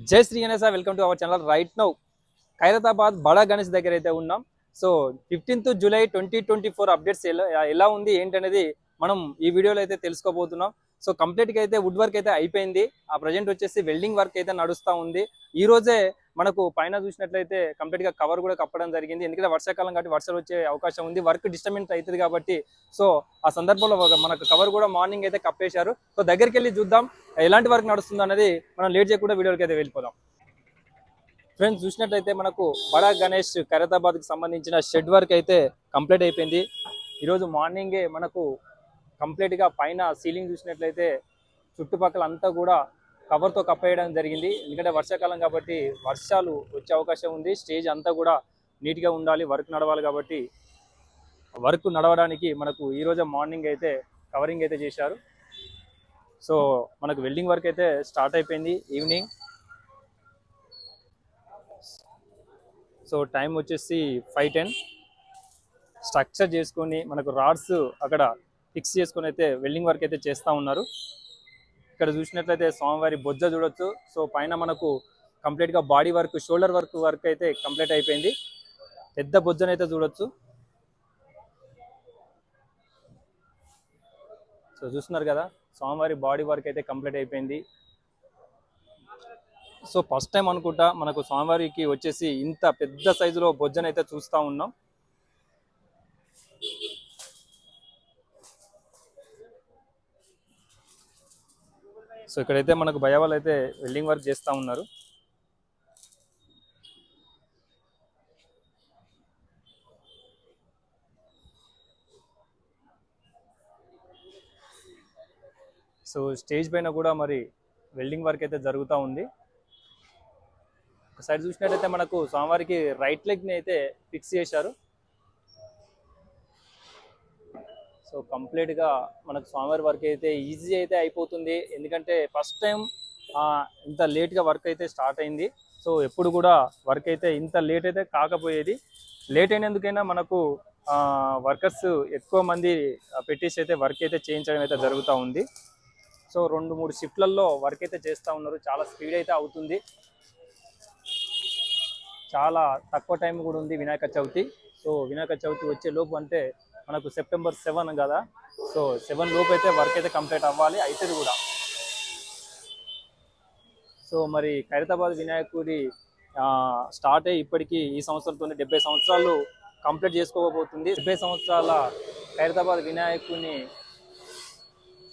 जय Shri Ganesh welcome to our channel right now Khairatabad బడా గణేష్ దగ్గర అయితే ఉన్నాం. సో 15th జూలై 2024 అప్డేట్స్ ఎలా ఉంది ఏంటనేది మనం ఈ వీడియోలో అయితే తెలుసుకోబోతున్నాం. సో కంప్లీట్ గా అయితే వుడ్ వర్క్ అయితే అయిపోయింది. ఆ ప్రజెంట్ వచ్చేసి వెల్డింగ్ వర్క్ అయితే నడుస్తూ ఉంది. ఈ రోజే మనకు పైన చూసినట్లయితే కంప్లీట్ గా కవర్ కూడా కప్పడం జరిగింది. ఎందుకంటే వర్షాకాలం కాబట్టి వర్షాలు వచ్చే అవకాశం ఉంది, వర్క్ డిస్టర్బెన్స్ అవుతుంది కాబట్టి సో ఆ సందర్భంలో మనకు కవర్ కూడా మార్నింగ్ అయితే కప్పేశారు. సో దగ్గరికి వెళ్ళి చూద్దాం ఎలాంటి వర్క్ నడుస్తుంది అనేది. మనం లేట్ చేయకుండా వీడియోకి అయితే వెళ్ళిపోదాం. ఫ్రెండ్స్ చూసినట్లయితే మనకు బడా గణేష్ ఖైరతాబాద్కి సంబంధించిన షెడ్ వర్క్ అయితే కంప్లీట్ అయిపోయింది. ఈరోజు మార్నింగే మనకు కంప్లీట్గా పైన సీలింగ్ చూసినట్లయితే చుట్టుపక్కల అంతా కూడా కవర్తో కప్పేయడం జరిగింది. ఎందుకంటే వర్షాకాలం కాబట్టి వర్షాలు వచ్చే అవకాశం ఉంది. స్టేజ్ అంతా కూడా నీట్గా ఉండాలి, వర్క్ నడవాలి కాబట్టి వర్క్ నడవడానికి మనకు ఈరోజు మార్నింగ్ అయితే కవరింగ్ అయితే చేశారు. సో మనకు వెల్డింగ్ వర్క్ అయితే స్టార్ట్ అయిపోయింది ఈవినింగ్. సో టైం వచ్చేసి 5:10. స్ట్రక్చర్ చేసుకొని మనకు రాడ్స్ అక్కడ ఫిక్స్ చేసుకొని అయితే వెల్డింగ్ వర్క్ అయితే చేస్తూ ఉన్నారు. ఇక్కడ చూసినట్లయితే స్వామివారి బొజ్జ చూడొచ్చు. సో పైన మనకు కంప్లీట్గా బాడీ వర్క్, షోల్డర్ వర్క్ అయితే కంప్లీట్ అయిపోయింది. పెద్ద బొజ్జనైతే చూడొచ్చు. సో చూస్తున్నారు కదా, స్వామివారి బాడీ వర్క్ అయితే కంప్లీట్ అయిపోయింది. సో ఫస్ట్ టైం అనుకుంటా మనకు స్వామివారికి వచ్చేసి ఇంత పెద్ద సైజులో బొజ్జనైతే చూస్తూ ఉన్నాం. సో ఇక్కడైతే మనకు భయ వాళ్ళు అయితే వెల్డింగ్ వర్క్ చేస్తూ ఉన్నారు. సో స్టేజ్ పైన కూడా మరి వెల్డింగ్ వర్క్ అయితే జరుగుతూ ఉంది. సైడ్ చూసినట్టయితే మనకు స్వామివారికి రైట్ లెగ్ని అయితే ఫిక్స్ చేశారు. సో కంప్లీట్గా మనకు స్వామివారి వర్క్ అయితే ఈజీ అయితే అయిపోతుంది. ఎందుకంటే ఫస్ట్ టైం ఇంత లేట్గా వర్క్ అయితే స్టార్ట్ అయింది. సో ఎప్పుడు కూడా వర్క్ అయితే ఇంత లేట్ అయితే కాకపోయేది. లేట్ అయినందుకైనా మనకు వర్కర్స్ ఎక్కువ మంది పెట్టేసి అయితే వర్క్ అయితే చేయించడం అయితే జరుగుతూ ఉంది. సో 2-3 షిఫ్ట్లలో వర్క్ అయితే చేస్తూ ఉన్నారు. చాలా స్పీడ్ అయితే అవుతుంది. చాలా తక్కువ టైం కూడా ఉంది వినాయక చవితి. సో వినాయక చవితి వచ్చే లోపు అంటే మనకు సెప్టెంబర్ 7 కదా. సో 7 లోపు అయితే వర్క్ అయితే కంప్లీట్ అవ్వాలి, అవుతుంది కూడా. సో మరి ఖైరతాబాద్ వినాయకుడి స్టార్ట్ అయ్యి ఇప్పటికీ ఈ సంవత్సరంతో 70 సంవత్సరాలు కంప్లీట్ చేసుకోబోతుంది. 70 సంవత్సరాల ఖైరతాబాద్ వినాయకుని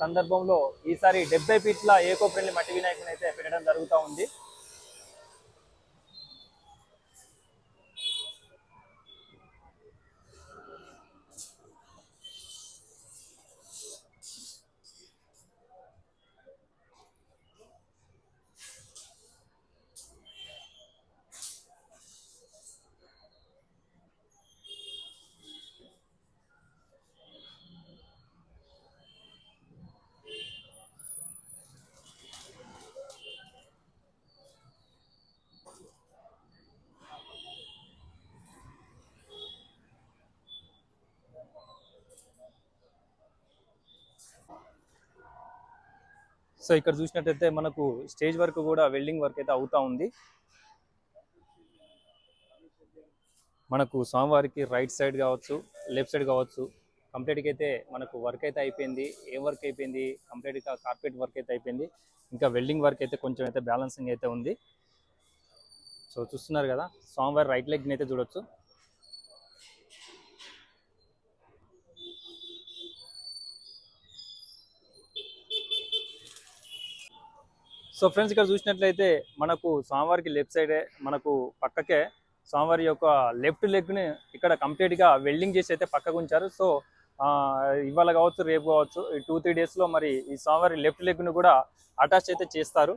సందర్భంలో ఈసారి 70 ఫీట్ల ఏకో ఫ్రెండ్లీ మట్టి వినాయకుని అయితే పెట్టడం జరుగుతూ ఉంది. సో ఇక్కడ చూసినట్టయితే మనకు స్టేజ్ వర్క్ కూడా వెల్డింగ్ వర్క్ అయితే అవుతా ఉంది. మనకు స్వామివారికి రైట్ సైడ్ కావచ్చు, లెఫ్ట్ సైడ్ కావచ్చు, కంప్లీట్గా అయితే మనకు వర్క్ అయితే అయిపోయింది. ఏం వర్క్ అయిపోయింది? కంప్లీట్గా కార్పెట్ వర్క్ అయితే అయిపోయింది. ఇంకా వెల్డింగ్ వర్క్ అయితే కొంచెం అయితే బ్యాలెన్సింగ్ అయితే ఉంది. సో చూస్తున్నారు కదా, స్వామివారి రైట్ లెగ్ని అయితే చూడొచ్చు. సో ఫ్రెండ్స్ ఇక్కడ చూసినట్లయితే మనకు స్వామివారికి లెఫ్ట్ సైడే మనకు పక్కకే స్వామివారి యొక్క లెఫ్ట్ లెగ్ని ఇక్కడ కంప్లీట్గా వెల్డింగ్ చేసి అయితే పక్కకు ఉంచారు. సో ఇవాళ కావచ్చు, రేపు కావచ్చు, ఈ 2-3 డేస్లో మరి ఈ స్వామివారి లెఫ్ట్ లెగ్ను కూడా అటాచ్ అయితే చేస్తారు.